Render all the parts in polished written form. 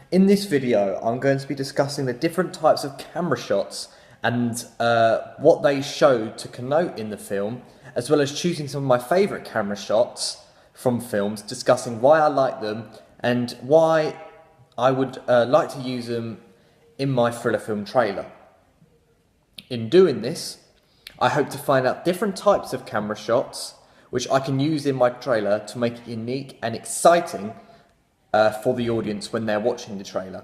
In this video, I'm going to be discussing the different types of camera shots and what they show to connote in the film, as well as choosing some of my favourite camera shots from films, discussing why I like them and why I would like to use them in my thriller film trailer. In doing this, I hope to find out different types of camera shots which I can use in my trailer to make it unique and exciting for the audience when they're watching the trailer.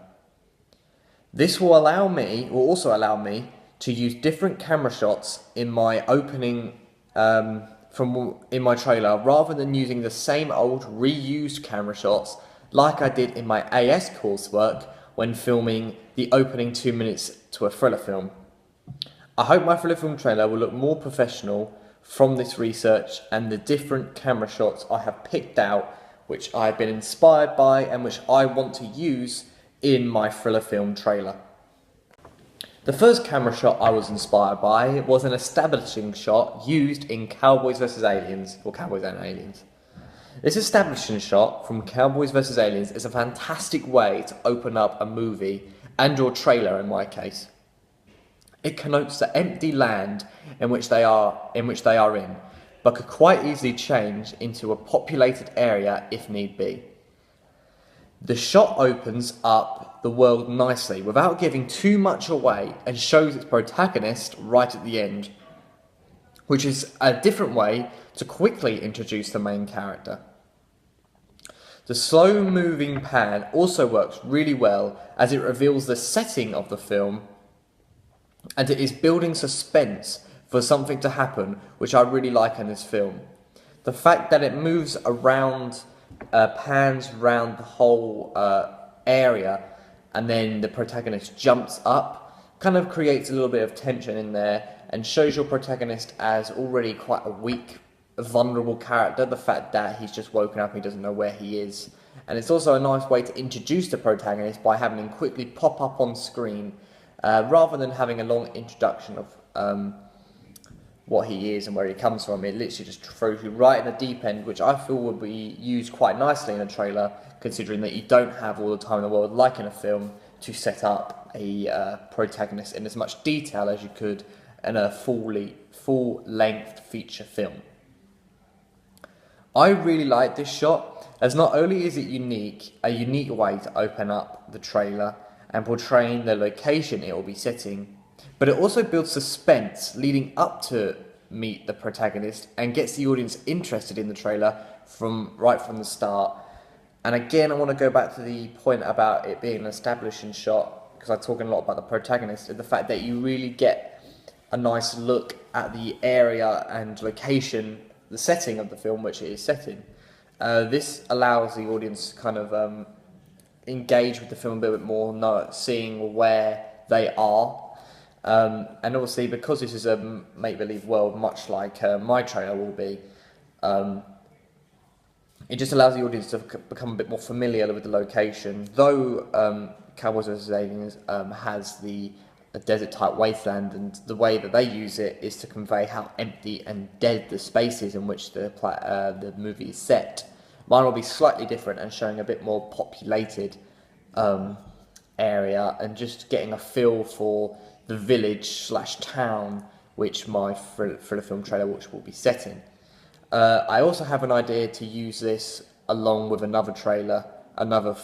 This will also allow me to use different camera shots in my opening in my trailer, rather than using the same old reused camera shots like I did in my AS coursework when filming the opening 2 minutes to a thriller film. I hope my thriller film trailer will look more professional from this research and the different camera shots I have picked out, which I've been inspired by and which I want to use in my thriller film trailer. The first camera shot I was inspired by was an establishing shot used in Cowboys vs Aliens, or Cowboys and Aliens. This establishing shot from Cowboys vs Aliens is a fantastic way to open up a movie and or trailer in my case. It connotes the empty land in which they are in, but could quite easily change into a populated area if need be. The shot opens up the world nicely without giving too much away and shows its protagonist right at the end, which is a different way to quickly introduce the main character. The slow moving pan also works really well as it reveals the setting of the film, and it is building suspense for something to happen, which I really like in this film. The fact that it moves around, pans around the whole area, and then the protagonist jumps up, kind of creates a little bit of tension in there and shows your protagonist as already quite a weak, vulnerable character. The fact that he's just woken up and he doesn't know where he is. And it's also a nice way to introduce the protagonist by having him quickly pop up on screen, rather than having a long introduction of what he is and where he comes from. It literally just throws you right in the deep end, which I feel would be used quite nicely in a trailer, considering that you don't have all the time in the world, like in a film, to set up a protagonist in as much detail as you could in a full-length feature film. I really like this shot, as not only is it a unique way to open up the trailer and portraying the location it will be setting, but it also builds suspense leading up to meet the protagonist and gets the audience interested in the trailer right from the start. And again, I want to go back to the point about it being an establishing shot, because I'm talking a lot about the protagonist and the fact that you really get a nice look at the area and location, the setting of the film which it is set in. This allows the audience to kind of engage with the film a bit more, seeing where they are. And obviously, because this is a make-believe world, much like my trailer will be, it just allows the audience to become a bit more familiar with the location. Though Cowboys vs Aliens has a desert-type wasteland, and the way that they use it is to convey how empty and dead the space is in which the movie is set. Mine will be slightly different and showing a bit more populated area and just getting a feel for the village/town which my thriller film trailer will be set in. I also have an idea to use this along with another trailer, another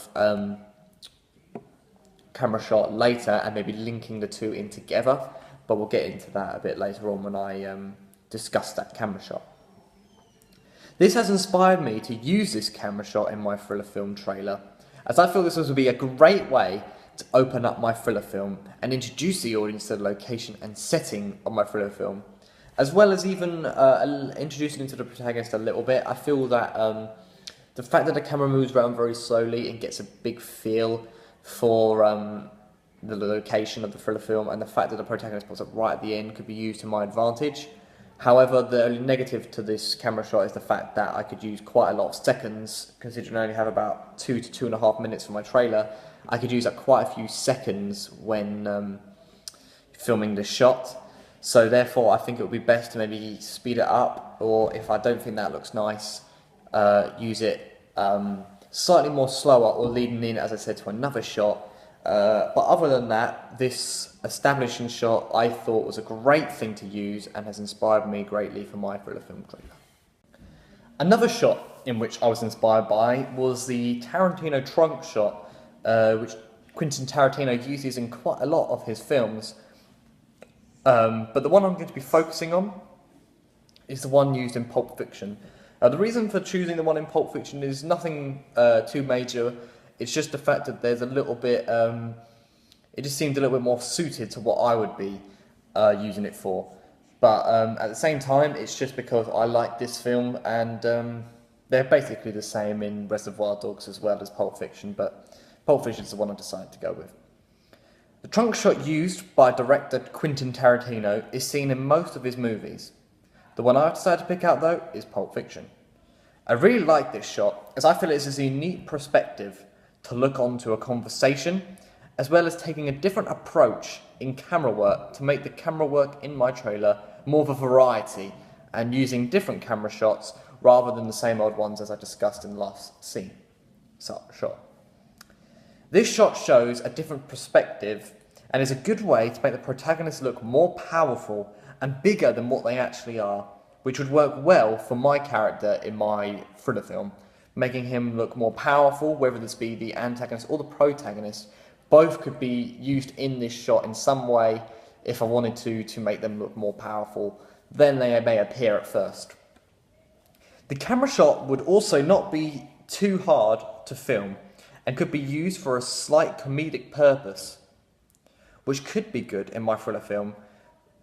camera shot later, and maybe linking the two in together, but we'll get into that a bit later on when I discuss that camera shot. This has inspired me to use this camera shot in my thriller film trailer, as I feel this will be a great way to open up my thriller film and introduce the audience to the location and setting of my thriller film, as well as even introducing into the protagonist a little bit. I feel that the fact that the camera moves around very slowly and gets a big feel for the location of the thriller film, and the fact that the protagonist pops up right at the end, could be used to my advantage. However, the only negative to this camera shot is the fact that I could use quite a lot of seconds, considering I only have about 2 to 2.5 minutes for my trailer. I could use up quite a few seconds when filming the shot. So therefore, I think it would be best to maybe speed it up, or if I don't think that looks nice, use it slightly more slower or leading in, as I said, to another shot. But other than that, this establishing shot I thought was a great thing to use and has inspired me greatly for my thriller film trailer. Another shot in which I was inspired by was the Tarantino trunk shot, which Quentin Tarantino uses in quite a lot of his films. But the one I'm going to be focusing on is the one used in Pulp Fiction. The reason for choosing the one in Pulp Fiction is nothing too major. It's just the fact that there's a little bit, it just seemed a little bit more suited to what I would be using it for. But at the same time, it's just because I like this film, and they're basically the same in Reservoir Dogs as well as Pulp Fiction, but Pulp Fiction is the one I decided to go with. The trunk shot used by director Quentin Tarantino is seen in most of his movies. The one I've decided to pick out, though, is Pulp Fiction. I really like this shot, as I feel it's a unique perspective to look onto a conversation, as well as taking a different approach in camera work to make the camera work in my trailer more of a variety, and using different camera shots rather than the same old ones as I discussed in the last scene. Shot. This shot shows a different perspective and is a good way to make the protagonists look more powerful and bigger than what they actually are, which would work well for my character in my thriller film, making him look more powerful, whether this be the antagonist or the protagonist. Both could be used in this shot in some way if I wanted to make them look more powerful than they may appear at first. The camera shot would also not be too hard to film and could be used for a slight comedic purpose, which could be good in my thriller film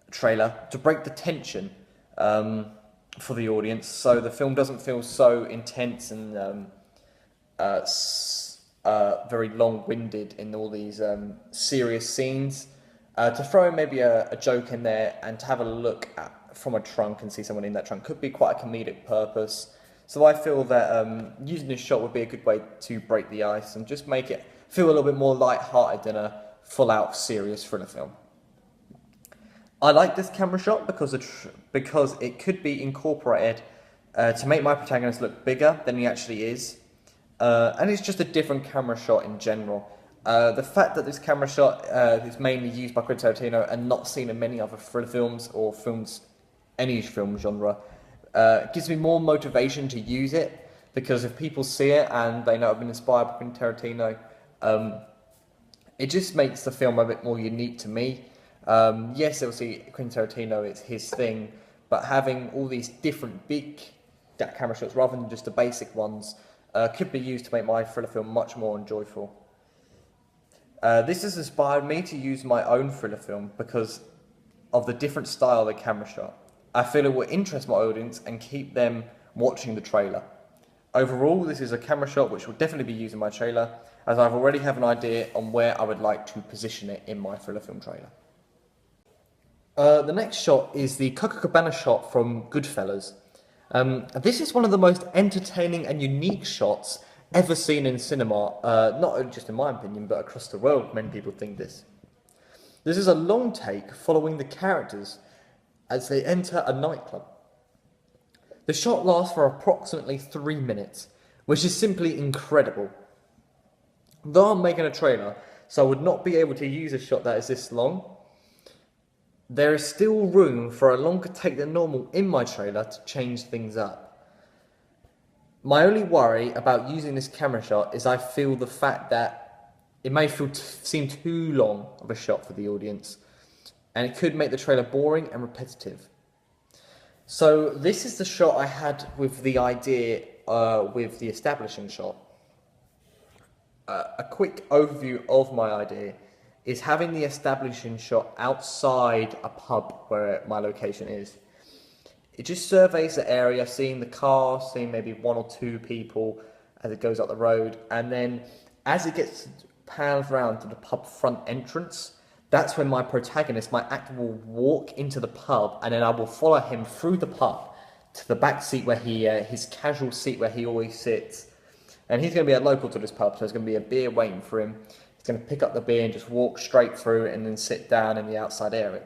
trailer to break the tension for the audience, so the film doesn't feel so intense and very long-winded in all these serious scenes. To throw in maybe a joke in there and to have a look at, from a trunk and see someone in that trunk could be quite a comedic purpose. So I feel that using this shot would be a good way to break the ice and just make it feel a little bit more light-hearted than a full-out serious thriller film. I like this camera shot because it could be incorporated to make my protagonist look bigger than he actually is. And it's just a different camera shot in general. The fact that this camera shot is mainly used by Quentin Tarantino and not seen in many other thriller films or films, any film genre, gives me more motivation to use it, because if people see it and they know I've been inspired by Quentin Tarantino, it just makes the film a bit more unique to me. Yes, obviously Quentin Tarantino, it's his thing, but having all these different big camera shots rather than just the basic ones could be used to make my thriller film much more enjoyable. This has inspired me to use my own thriller film because of the different style of the camera shot. I feel it will interest my audience and keep them watching the trailer. Overall, this is a camera shot which will definitely be used in my trailer, as I've already have an idea on where I would like to position it in my thriller film trailer. The next shot is the Copacabana shot from Goodfellas. This is one of the most entertaining and unique shots ever seen in cinema, not only just in my opinion, but across the world. Many people think this. This is a long take following the characters as they enter a nightclub. The shot lasts for approximately 3 minutes, which is simply incredible. Though I'm making a trailer, so I would not be able to use a shot that is this long, there is still room for a longer take than normal in my trailer to change things up. My only worry about using this camera shot is I feel the fact that it may seem too long of a shot for the audience, and it could make the trailer boring and repetitive. So this is the shot I had with the idea with the establishing shot. A quick overview of my idea is having the establishing shot outside a pub where my location is. It just surveys the area, seeing the car, seeing maybe 1 or 2 people as it goes up the road, and then as it gets panned around to the pub front entrance, that's when my protagonist, my actor, will walk into the pub, and then I will follow him through the pub to the back seat where his casual seat where he always sits. And he's going to be a local to this pub, so there's going to be a beer waiting for him. He's going to pick up the beer and just walk straight through it and then sit down in the outside area.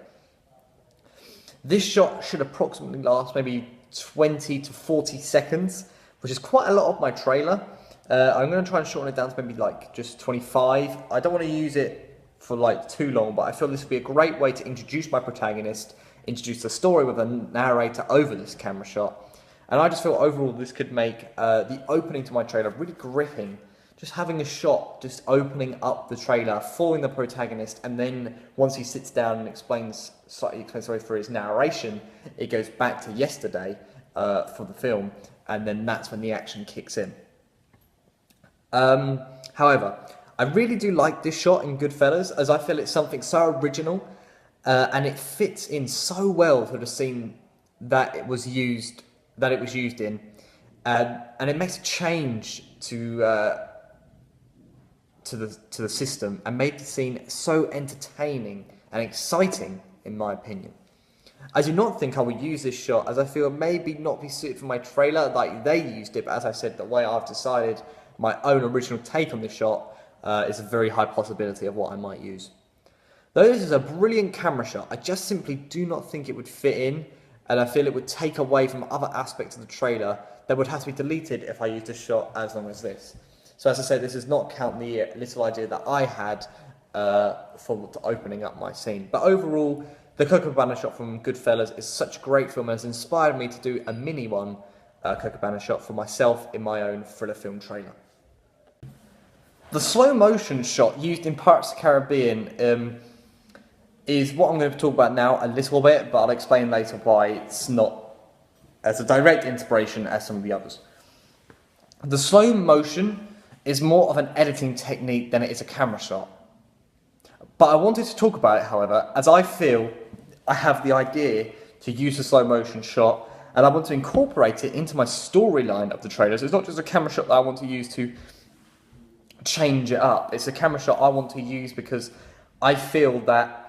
This shot should approximately last maybe 20 to 40 seconds, which is quite a lot of my trailer. I'm going to try and shorten it down to maybe like just 25. I don't want to use it for like too long, but I feel this would be a great way to introduce my protagonist, introduce the story with a narrator over this camera shot. And I just feel overall this could make the opening to my trailer really gripping. Just having a shot, just opening up the trailer, following the protagonist, and then once he sits down and explains through his narration, it goes back to yesterday for the film, and then that's when the action kicks in. However, I really do like this shot in Goodfellas, as I feel it's something so original, and it fits in so well to the scene that it was used in, and it makes a change to the system and made the scene so entertaining and exciting, in my opinion. I do not think I will use this shot, as I feel it maybe not be suited for my trailer like they used it, but as I said, the way I've decided my own original take on this shot is a very high possibility of what I might use. Though this is a brilliant camera shot, I just simply do not think it would fit in, and I feel it would take away from other aspects of the trailer that would have to be deleted if I used a shot as long as this. So as I said, this does not count the little idea that I had for opening up my scene. But overall, the Copacabana shot from Goodfellas is such a great film and has inspired me to do a mini one, Copacabana shot for myself in my own thriller film trailer. The slow motion shot used in Pirates of the Caribbean is what I'm going to talk about now a little bit, but I'll explain later why it's not as a direct inspiration as some of the others. The slow motion is more of an editing technique than it is a camera shot. But I wanted to talk about it, however, as I feel I have the idea to use a slow motion shot, and I want to incorporate it into my storyline of the trailer. So it's not just a camera shot that I want to use to change it up. It's a camera shot I want to use because I feel that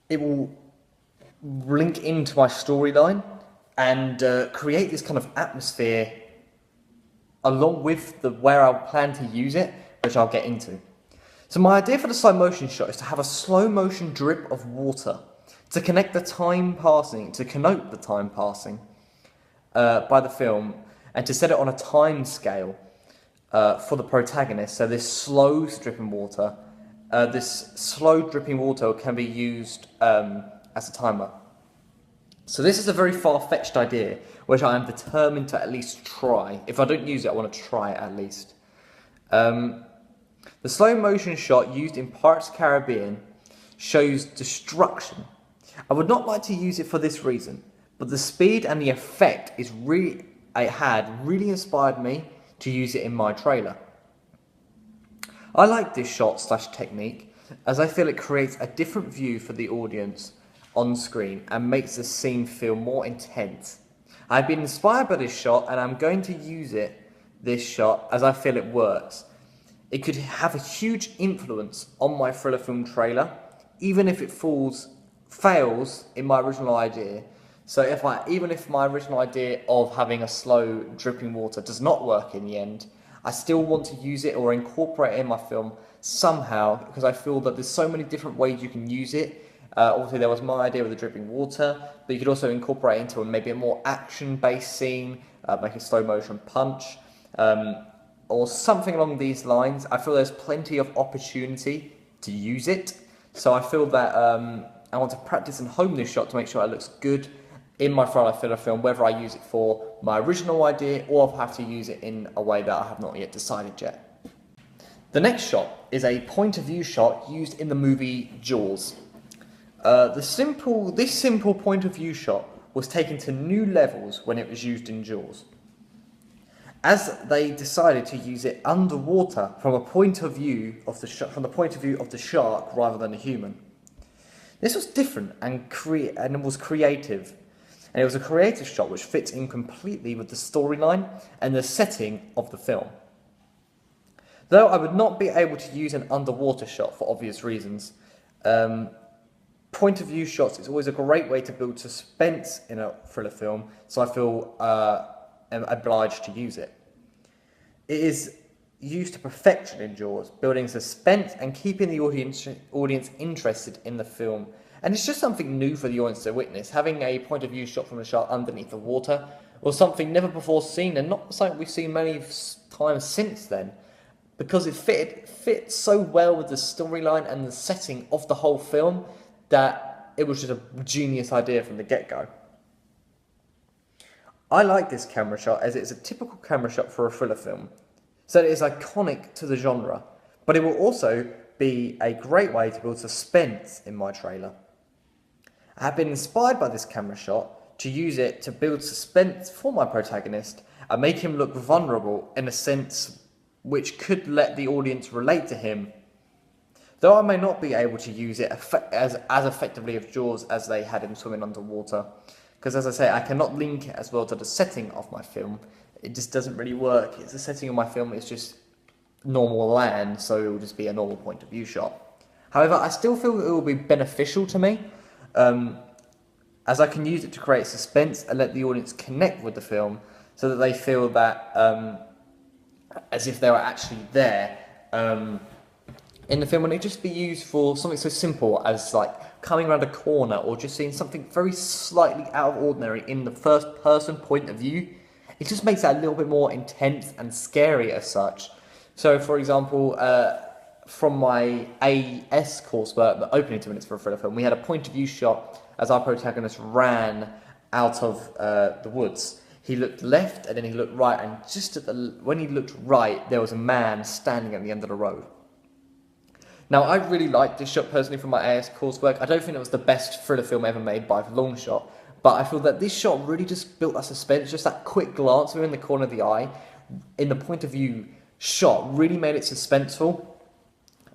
it will link into my storyline and create this kind of atmosphere along with where I'll plan to use it, which I'll get into. So my idea for the slow motion shot is to have a slow motion drip of water to connect the time passing, to connote the time passing by the film, and to set it on a time scale for the protagonist. So this slow dripping water can be used as a timer. So this is a very far-fetched idea, which I am determined to at least try. If I don't use it, I want to try it at least. The slow motion shot used in Pirates of the Caribbean shows destruction. I would not like to use it for this reason, but the speed and the effect really inspired me to use it in my trailer. I like this shot/technique as I feel it creates a different view for the audience on screen and makes the scene feel more intense. I've been inspired by this shot and I'm going to use this shot as I feel it works. It could have a huge influence on my thriller film trailer, even if it fails in my original idea. So even if my original idea of having a slow dripping water does not work in the end, I still want to use it or incorporate it in my film somehow, because I feel that there's so many different ways you can use it. Obviously there was my idea with the dripping water, but you could also incorporate it into maybe a more action-based scene, make a slow motion punch, or something along these lines. I feel there's plenty of opportunity to use it, so I feel that I want to practice and hone this shot to make sure it looks good in my thriller film, whether I use it for my original idea or if I have to use it in a way that I have not yet decided yet. The next shot is a point of view shot used in the movie Jaws. This simple point of view shot was taken to new levels when it was used in Jaws, as they decided to use it underwater from the point of view of the shark rather than a human. This was different and it was creative, and it was a creative shot which fits in completely with the storyline and the setting of the film. Though I would not be able to use an underwater shot for obvious reasons, point of view shots is always a great way to build suspense in a thriller film, so I feel am obliged to use it. It is used to perfection in Jaws, building suspense and keeping the audience interested in the film, And it's just something new for the audience to witness, having a point of view shot from a shark underneath the water was something never before seen, and not something we've seen many times since then, because it fit so well with the storyline and the setting of the whole film that it was just a genius idea from the get-go. I like this camera shot as it's a typical camera shot for a thriller film, so it is iconic to the genre, but it will also be a great way to build suspense in my trailer. I have been inspired by this camera shot to use it to build suspense for my protagonist and make him look vulnerable in a sense which could let the audience relate to him, though I may not be able to use it as effectively as Jaws as they had him swimming underwater, because as I say, I cannot link it as well to the setting of my film. It just doesn't really work. It's the setting of my film is just normal land, so it will just be a normal point of view shot. However, I still feel it will be beneficial to me, as I can use it to create suspense and let the audience connect with the film so that they feel that as if they were actually there in the film, and it just be used for something so simple as like coming around a corner or just seeing something very slightly out of ordinary in the first person point of view. It just makes that a little bit more intense and scary as such. So for example, from my AS coursework, the opening 2 minutes for a thriller film, we had a point of view shot as our protagonist ran out of the woods. He looked left and then he looked right, and just when he looked right, there was a man standing at the end of the road. Now, I really liked this shot personally from my AS coursework. I don't think it was the best thriller film ever made by a long shot, but I feel that this shot really just built that suspense, just that quick glance within the corner of the eye in the point of view shot really made it suspenseful.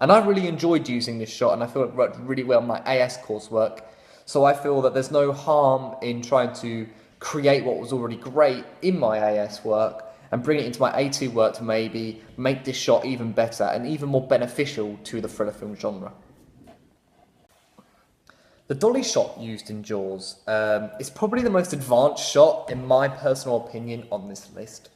And I really enjoyed using this shot, and I feel it worked really well in my AS coursework. So I feel that there's no harm in trying to create what was already great in my AS work and bring it into my A2 work to maybe make this shot even better and even more beneficial to the thriller film genre. The dolly shot used in Jaws is probably the most advanced shot, in my personal opinion, on this list.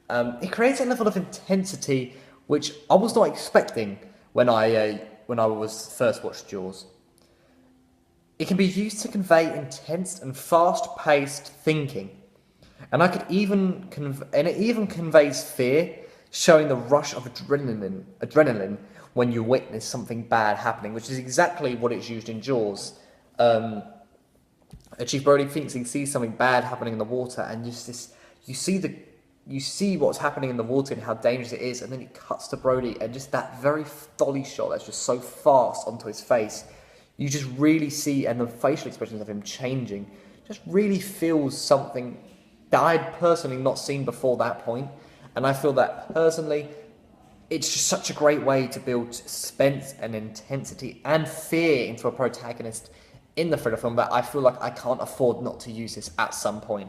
It creates a level of intensity which I was not expecting when I was first watched Jaws. It can be used to convey intense and fast-paced thinking, and it even conveys fear, showing the rush of adrenaline when you witness something bad happening, which is exactly what it's used in Jaws. Chief Brody thinks he sees something bad happening in the water, and you see what's happening in the water and how dangerous it is, and then it cuts to Brody, and just that very dolly shot that's just so fast onto his face, you just really see, and the facial expressions of him changing, just really feels something that I had personally not seen before that point. And I feel that personally, it's just such a great way to build suspense and intensity and fear into a protagonist in the thriller film that I feel like I can't afford not to use this at some point.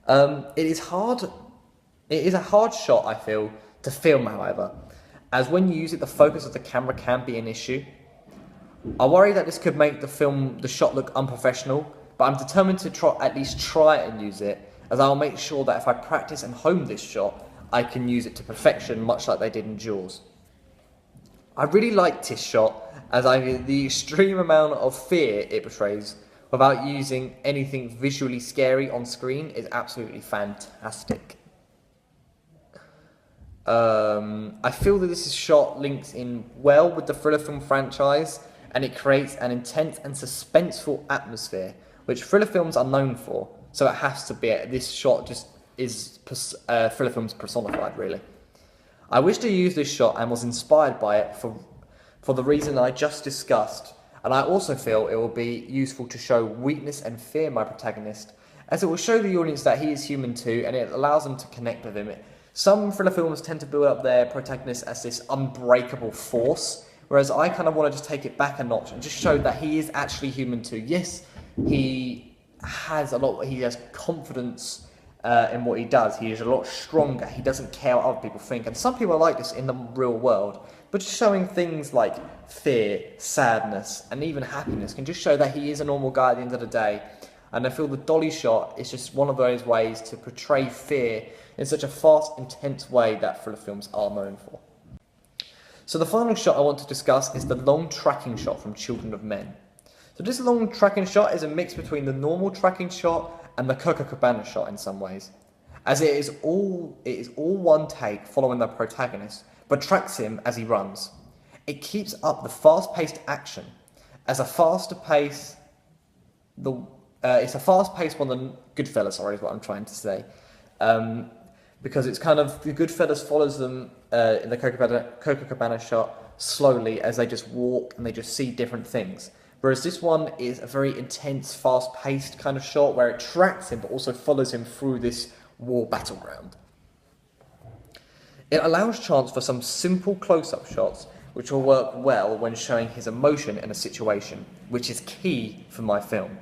It is a hard shot, I feel, to film, however, as when you use it, the focus of the camera can be an issue. I worry that this could make the shot look unprofessional, but I'm determined to at least try and use it, as I'll make sure that if I practice and hone this shot, I can use it to perfection, much like they did in Jaws. I really like this shot, as the extreme amount of fear it portrays, without using anything visually scary on screen, is absolutely fantastic. I feel that this shot links in well with the thriller film franchise, and it creates an intense and suspenseful atmosphere, which thriller films are known for. So it has to be. This shot just is thriller films personified, really. I wish to use this shot and was inspired by it for the reason I just discussed, and I also feel it will be useful to show weakness and fear in my protagonist, as it will show the audience that he is human too, and it allows them to connect with him. Some thriller films tend to build up their protagonist as this unbreakable force, whereas I kind of want to just take it back a notch and just show that he is actually human too. Yes, he has confidence in what he does. He is a lot stronger. He doesn't care what other people think. And some people are like this in the real world. But just showing things like fear, sadness, and even happiness can just show that he is a normal guy at the end of the day. And I feel the dolly shot is just one of those ways to portray fear in such a fast, intense way that thriller films are known for. So the final shot I want to discuss is the long tracking shot from Children of Men. So this long tracking shot is a mix between the normal tracking shot and the Coco Cabana shot in some ways, as it is all one take following the protagonist, but tracks him as he runs. It keeps up the fast-paced action, as it's a fast-paced one than Goodfellas, sorry, is what I'm trying to say. Because it's kind of, the Goodfellas follows them in the Coco Cabana shot slowly as they just walk and they just see different things. Whereas this one is a very intense, fast-paced kind of shot where it tracks him but also follows him through this war battleground. It allows chance for some simple close-up shots which will work well when showing his emotion in a situation, which is key for my film.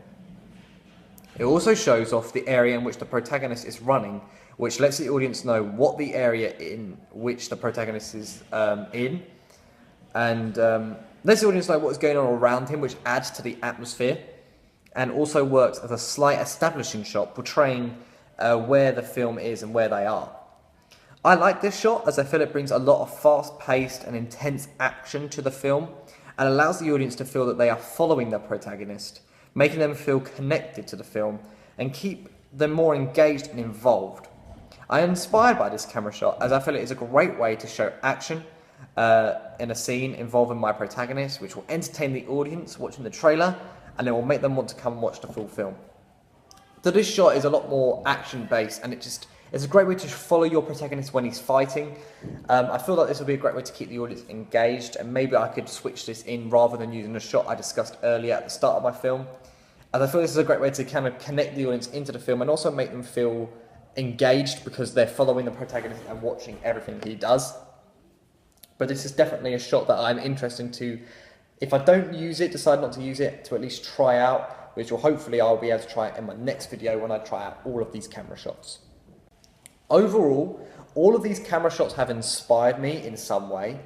It also shows off the area in which the protagonist is running, which lets the audience know what the area in which the protagonist is in, and lets the audience know what's going on around him, which adds to the atmosphere, and also works as a slight establishing shot, portraying where the film is and where they are. I like this shot as I feel it brings a lot of fast-paced and intense action to the film, and allows the audience to feel that they are following their protagonist, making them feel connected to the film and keep them more engaged and involved. I am inspired by this camera shot as I feel it is a great way to show action in a scene involving my protagonist, which will entertain the audience watching the trailer, and it will make them want to come and watch the full film. So this shot is a lot more action-based, and it's a great way to follow your protagonist when he's fighting. I feel like this will be a great way to keep the audience engaged, and maybe I could switch this in rather than using the shot I discussed earlier at the start of my film. And I feel this is a great way to kind of connect the audience into the film and also make them feel engaged because they're following the protagonist and watching everything he does. But this is definitely a shot that I'm interested to, if I don't use it, decide not to use it, to at least try out, which will hopefully I'll be able to try it in my next video when I try out all of these camera shots. Overall, all of these camera shots have inspired me in some way,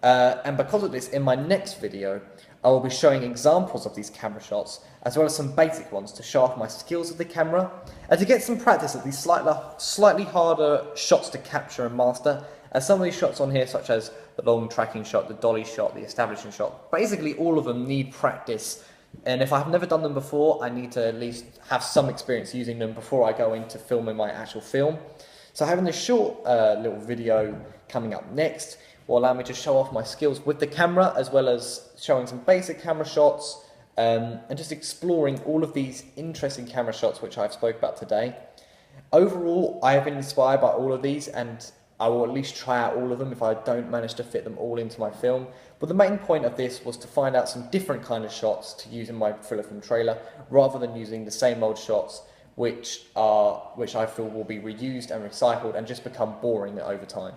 and because of this, in my next video, I will be showing examples of these camera shots, as well as some basic ones to show off my skills with the camera, and to get some practice at these slightly harder shots to capture and master, as some of these shots on here, such as the long tracking shot, the dolly shot, the establishing shot, basically all of them need practice, and if I've never done them before, I need to at least have some experience using them before I go into filming my actual film. So having this short little video coming up next will allow me to show off my skills with the camera, as well as showing some basic camera shots, and just exploring all of these interesting camera shots which I've spoke about today. Overall, I have been inspired by all of these, and I will at least try out all of them if I don't manage to fit them all into my film. But the main point of this was to find out some different kind of shots to use in my thriller film trailer, rather than using the same old shots which I feel will be reused and recycled and just become boring over time.